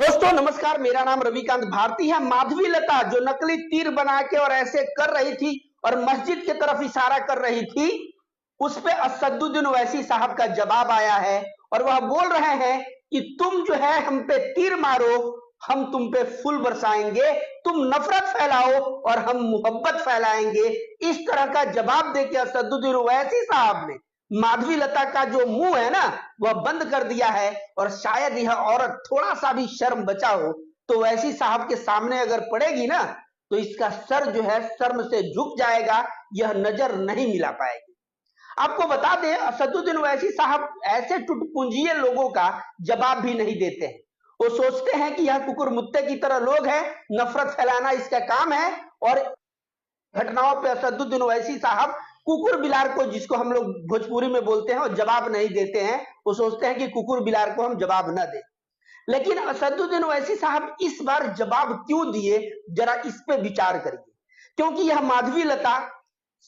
दोस्तों नमस्कार, मेरा नाम रविकांत भारती है। माधवी लता जो नकली तीर बना के और ऐसे कर रही थी और मस्जिद की तरफ इशारा कर रही थी, उस पे असदुद्दीन ओवैसी साहब का जवाब आया है और वह बोल रहे हैं कि तुम जो है हम पे तीर मारो, हम तुम पे फूल बरसाएंगे, तुम नफरत फैलाओ और हम मोहब्बत फैलाएंगे। इस तरह का जवाब देके असदुद्दीन ओवैसी साहब ने माधवी लता का जो मुंह है ना वह बंद कर दिया है। और शायद यह औरत थोड़ा सा भी शर्म बचा हो तो वैसी साहब के सामने अगर पड़ेगी ना तो इसका सर जो है शर्म से झुक जाएगा, यह नजर नहीं मिला पाएगी। आपको बता दें, असदुद्दीन ओवैसी साहब ऐसे टुटपुंजिये लोगों का जवाब भी नहीं देते हैं। वो सोचते हैं कि यह कुकुर मुत्ते की तरह लोग हैं, नफरत फैलाना इसका काम है। और घटनाओं पे असदुद्दीन ओवैसी साहब कुकुर बिलार को, जिसको हम लोग भोजपुरी में बोलते हैं, और जवाब नहीं देते हैं। वो सोचते हैं कि कुकुर बिलार को हम जवाब न दें। लेकिन असदुद्दीन ओवैसी साहब इस बार जवाब क्यों दिए, जरा इस पे विचार करिए। क्योंकि यह माधवी लता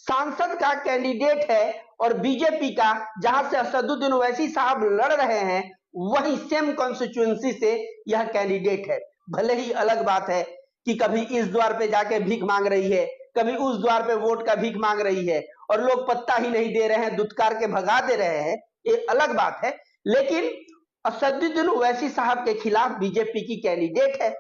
सांसद का कैंडिडेट है और बीजेपी का, जहां से असदुद्दीन ओवैसी साहब लड़ रहे हैं, वही सेम कॉन्स्टिट्यूएंसी से यह कैंडिडेट है। भले ही अलग बात है कि कभी इस द्वार पे जाके भीख मांग रही है, कभी उस द्वार पे वोट का भीख मांग रही है और लोग पत्ता ही नहीं दे रहे हैं, दुत्कार के भगा दे रहे हैं, ये अलग बात है। लेकिन असदुद्दीन ओवैसी साहब के खिलाफ बीजेपी की कैंडिडेट है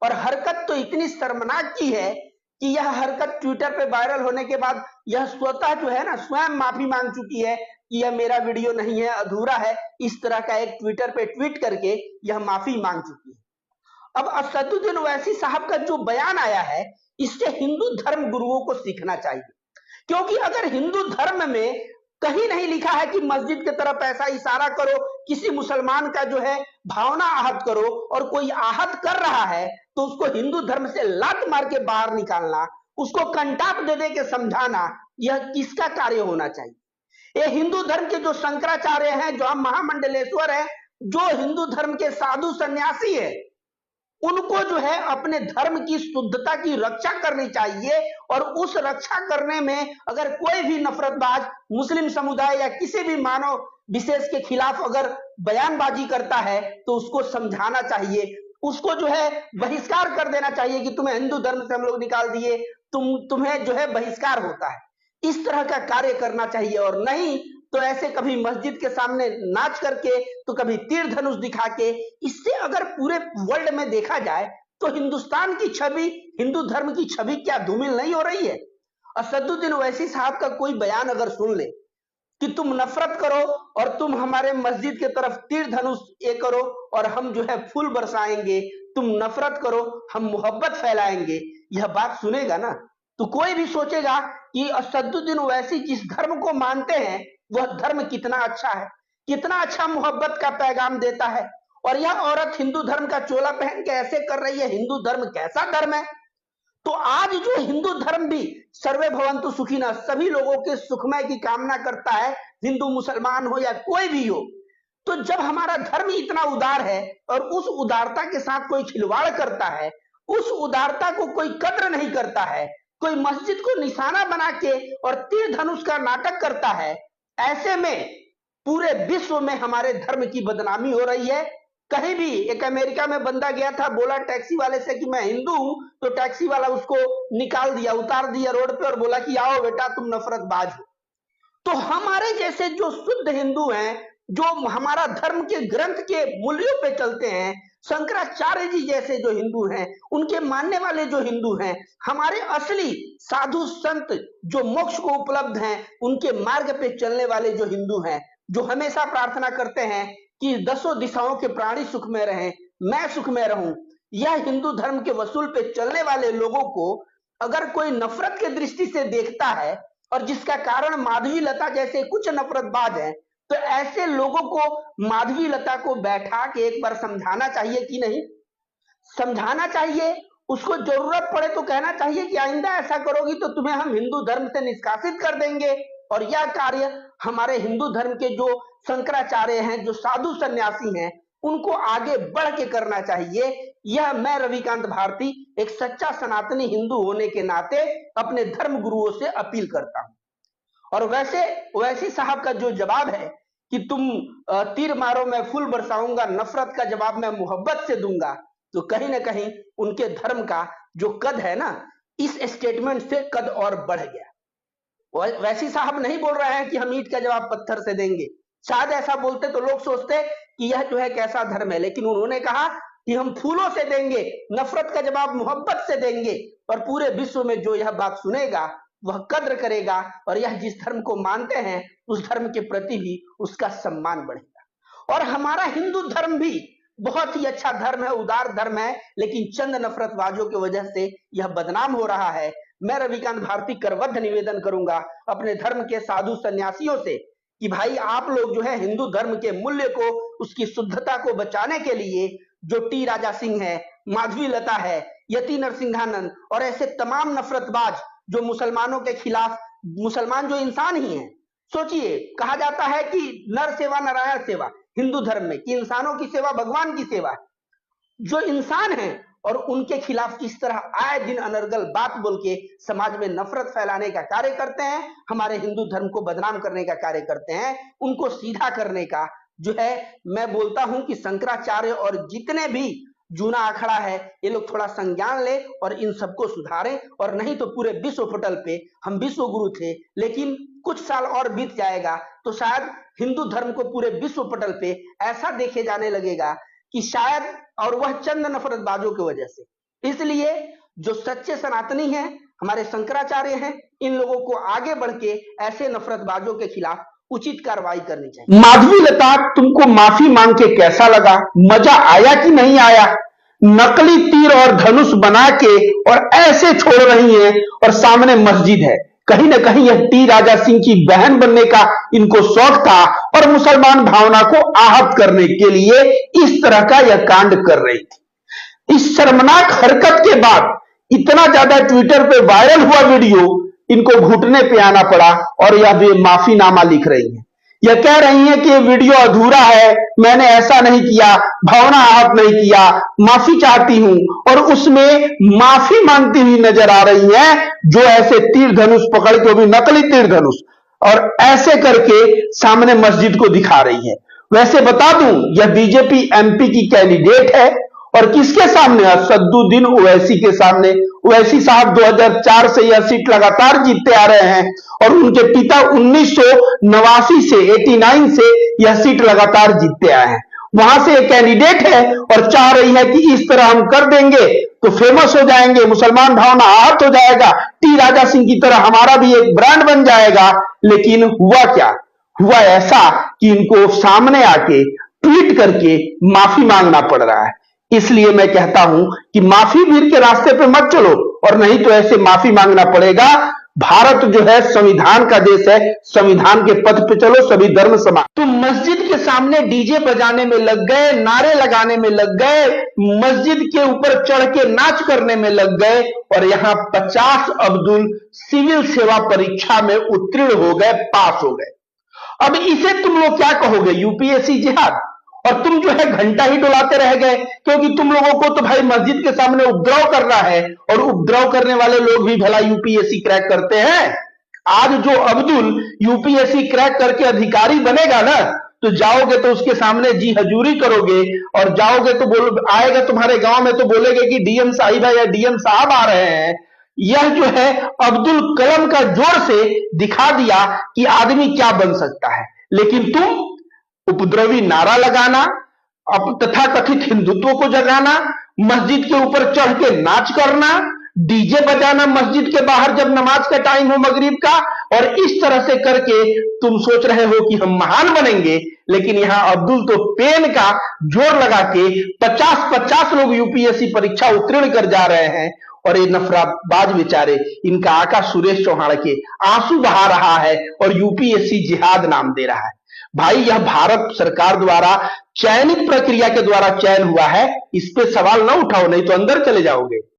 और हरकत तो इतनी शर्मनाक की है कि यह हरकत ट्विटर पे वायरल होने के बाद यह स्वतः जो है ना स्वयं माफी मांग चुकी है कि यह मेरा वीडियो नहीं है, अधूरा है। इस तरह का एक ट्विटर पे ट्वीट करके यह माफी मांग चुकी है। अब असदुद्दीन ओवैसी साहब का जो बयान आया है, इससे हिंदू धर्म गुरुओं को सीखना चाहिए। क्योंकि अगर हिंदू धर्म में कहीं नहीं लिखा है कि मस्जिद की तरफ ऐसा इशारा करो, किसी मुसलमान का जो है भावना आहत करो, और कोई आहत कर रहा है तो उसको हिंदू धर्म से लात मार के बाहर निकालना, उसको कंटाप दे दे के समझाना, यह किसका कार्य होना चाहिए। ये हिंदू धर्म के जो शंकराचार्य हैं, जो हम महामंडलेश्वर हैं, जो हिंदू धर्म के साधु सन्यासी है, उनको जो है अपने धर्म की शुद्धता की रक्षा करनी चाहिए। और उस रक्षा करने में अगर कोई भी नफरतबाज मुस्लिम समुदाय या किसी भी मानव विशेष के खिलाफ अगर बयानबाजी करता है तो उसको समझाना चाहिए, उसको जो है बहिष्कार कर देना चाहिए कि तुम्हें हिंदू धर्म से हम लोग निकाल दिए, तुम्हें जो है बहिष्कार होता है। इस तरह का कार्य करना चाहिए। और नहीं तो ऐसे कभी मस्जिद के सामने नाच करके, तो कभी तीर धनुष दिखा के, इससे अगर पूरे वर्ल्ड में देखा जाए तो हिंदुस्तान की छवि, हिंदू धर्म की छवि क्या धूमिल नहीं हो रही है। असदुद्दीन ओवैसी साहब का कोई बयान अगर सुन ले कि तुम नफरत करो और तुम हमारे मस्जिद की तरफ तीर धनुष ये करो और हम जो है फूल बरसाएंगे, तुम नफरत करो हम मोहब्बत फैलाएंगे, यह बात सुनेगा ना तो कोई भी सोचेगा कि असदुद्दीन ओवैसी जिस धर्म को मानते हैं वह धर्म कितना अच्छा है, कितना अच्छा मोहब्बत का पैगाम देता है। और यह औरत हिंदू धर्म का चोला पहन के ऐसे कर रही है, हिंदू धर्म कैसा धर्म है। तो आज जो हिंदू धर्म भी सर्वे भवंतु सुखिनः, सभी लोगों के सुखमय की कामना करता है, हिंदू मुसलमान हो या कोई भी हो। तो जब हमारा धर्म इतना उदार है और उस उदारता के साथ कोई खिलवाड़ करता है, उस उदारता को कोई कद्र नहीं करता है, कोई मस्जिद को निशाना बना के और तीर धनुष का नाटक करता है, ऐसे में पूरे विश्व में हमारे धर्म की बदनामी हो रही है। कहीं भी एक अमेरिका में बंदा गया था, बोला टैक्सी वाले से कि मैं हिंदू हूं, तो टैक्सी वाला उसको निकाल दिया, उतार दिया रोड पे और बोला कि आओ बेटा तुम नफरतबाज हो। तो हमारे जैसे जो शुद्ध हिंदू हैं, जो हमारा धर्म के ग्रंथ के मूल्यों पे चलते हैं, शंकराचार्य जी जैसे जो हिंदू हैं, उनके मानने वाले जो हिंदू हैं, हमारे असली साधु संत जो मोक्ष को उपलब्ध हैं, उनके मार्ग पे चलने वाले जो हिंदू हैं, जो हमेशा प्रार्थना करते हैं कि दसों दिशाओं के प्राणी सुख में रहें, मैं सुख में रहूं, यह हिंदू धर्म के वसूल पे चलने वाले लोगों को अगर कोई नफरत की दृष्टि से देखता है, और जिसका कारण माधवी लता जैसे कुछ नफरतबाज हैं, तो ऐसे लोगों को माधवी लता को बैठा के एक बार समझाना चाहिए कि नहीं, समझाना चाहिए। उसको जरूरत पड़े तो कहना चाहिए कि आइंदा ऐसा करोगी तो तुम्हें हम हिंदू धर्म से निष्कासित कर देंगे। और यह कार्य हमारे हिंदू धर्म के जो शंकराचार्य हैं, जो साधु सन्यासी हैं, उनको आगे बढ़ के करना चाहिए। यह मैं रविकांत भारती एक सच्चा सनातनी हिंदू होने के नाते अपने धर्म गुरुओं से अपील करता हूं। और वैसे ओवैसी साहब का जो जवाब है कि तुम तीर मारो मैं फूल बरसाऊंगा, नफरत का जवाब मैं मोहब्बत से दूंगा, तो कहीं ना कहीं उनके धर्म का जो कद है ना, इस स्टेटमेंट से कद और बढ़ गया। वैसी साहब नहीं बोल रहे हैं कि हम ईंट का जवाब पत्थर से देंगे। शायद ऐसा बोलते तो लोग सोचते कि यह जो है कैसा धर्म है, लेकिन उन्होंने कहा कि हम फूलों से देंगे, नफरत का जवाब मोहब्बत से देंगे, और पूरे विश्व में जो यह बात सुनेगा वह कद्र करेगा, और यह जिस धर्म को मानते हैं उस धर्म के प्रति भी उसका सम्मान बढ़ेगा। और हमारा हिंदू धर्म भी बहुत ही अच्छा धर्म है, उदार धर्म है, लेकिन चंद नफरतबाजों की वजह से यह बदनाम हो रहा है। मैं रविकांत भारती करबद्ध निवेदन करूंगा अपने धर्म के साधु सन्यासियों से कि भाई आप लोग जो है हिंदू धर्म के मूल्य को, उसकी शुद्धता को बचाने के लिए जो टी राजा सिंह है, माधवी लता है, यति नरसिंहानंद और ऐसे तमाम नफरतबाज जो मुसलमानों के खिलाफ, मुसलमान जो इंसान ही हैं, सोचिए कहा जाता है कि नर सेवा नारायण सेवा हिंदू धर्म में, कि इंसानों की सेवा भगवान की सेवा है। जो इंसान है और उनके खिलाफ किस तरह आए दिन अनर्गल बात बोल के समाज में नफरत फैलाने का कार्य करते हैं, हमारे हिंदू धर्म को बदनाम करने का कार्य करते हैं, उनको सीधा करने का जो है, मैं बोलता हूं कि शंकराचार्य और जितने भी जूना अखड़ा है ये लोग थोड़ा संज्ञान ले और इन सबको सुधारें, और नहीं तो पूरे विश्व पटल पे हम विश्व गुरु थे, लेकिन कुछ साल और बीत जाएगा तो शायद हिंदू धर्म को पूरे विश्व पटल पे ऐसा देखे जाने लगेगा कि शायद, और वह चंद नफरतबाजों की वजह से। इसलिए जो सच्चे सनातनी हैं, हमारे शंकराचार्य हैं, इन लोगों को आगे बढ़ के ऐसे नफरतबाजों के खिलाफ उचित कार्रवाई करनी चाहिए। माधवी लता, तुमको माफी मांग के कैसा लगा? मजा आया कि नहीं आया? नकली तीर और धनुष बना के और ऐसे छोड़ रही हैं, और सामने मस्जिद है। कहीं ना कहीं यह टी राजा सिंह की बहन बनने का इनको शौक था, और मुसलमान भावना को आहत करने के लिए इस तरह का यह कांड कर रही थी। इस शर्मनाक हरकत के बाद इतना ज्यादा ट्विटर पे वायरल हुआ वीडियो, इनको घुटने पे आना पड़ा, और यह भी माफीनामा लिख रही है। यह कह रही है कि वीडियो अधूरा है, मैंने ऐसा नहीं किया, भावना आहत नहीं किया, माफी चाहती हूं, और उसमें माफी मांगती हुई नजर आ रही है, जो ऐसे तीर धनुष पकड़ के, भी नकली तीर धनुष, और ऐसे करके सामने मस्जिद को दिखा रही है। वैसे बता दूं, यह बीजेपी एमपी की कैंडिडेट है, और किसके सामने? असदुद्दीन ओवैसी के सामने। ओवैसी साहब 2004 से यह सीट लगातार जीतते आ रहे हैं, और उनके पिता 1989 से 89 से यह सीट लगातार जीतते आए हैं। वहां से एक कैंडिडेट है और चाह रही है कि इस तरह हम कर देंगे तो फेमस हो जाएंगे, मुसलमान भावना आहत हो जाएगा, टी राजा सिंह की तरह हमारा भी एक ब्रांड बन जाएगा। लेकिन हुआ क्या? हुआ ऐसा कि इनको सामने आके ट्वीट करके माफी मांगना पड़ रहा है। इसलिए मैं कहता हूं कि माफी वीर के रास्ते पे मत चलो, और नहीं तो ऐसे माफी मांगना पड़ेगा। भारत जो है संविधान का देश है, संविधान के पथ पे चलो, सभी धर्म समान। तो मस्जिद के सामने डीजे बजाने में लग गए, नारे लगाने में लग गए, मस्जिद के ऊपर चढ़ के नाच करने में लग गए, और यहां 50 अब्दुल सिविल सेवा परीक्षा में उत्तीर्ण हो गए, पास हो गए। अब इसे तुम लोग क्या कहोगे? यूपीएससी जिहाद। और तुम जो है घंटा ही डुलाते रह गए, क्योंकि तुम लोगों को तो भाई मस्जिद के सामने उपद्रव करना है, और उपद्रव करने वाले लोग भी भला यूपीएससी क्रैक करते हैं। आज जो अब्दुल यूपीएससी क्रैक करके अधिकारी बनेगा ना, तो जाओगे तो उसके सामने जी हजूरी करोगे, और जाओगे तो आएगा तुम्हारे गांव में तो बोलेगे कि डीएम साहिबा या डीएम साहब आ रहे हैं। यह जो है अब्दुल कलाम का जोर से दिखा दिया कि आदमी क्या बन सकता है। लेकिन तुम उपद्रवी नारा लगाना, तथा कथित हिंदुत्व को जगाना, मस्जिद के ऊपर चढ़ के नाच करना, डीजे बजाना मस्जिद के बाहर जब नमाज का टाइम हो मगरिब का, और इस तरह से करके तुम सोच रहे हो कि हम महान बनेंगे। लेकिन यहां अब्दुल तो पेन का जोर लगा के 50-50 लोग यूपीएससी परीक्षा उत्तीर्ण कर जा रहे हैं, और ये नफरतबाज बेचारे, इनका आका सुरेश चौहान के आंसू बहा रहा है और यूपीएससी जिहाद नाम दे रहा है। भाई यह भारत सरकार द्वारा चयनित प्रक्रिया के द्वारा चयन हुआ है, इस पे सवाल न उठाओ, नहीं तो अंदर चले जाओगे।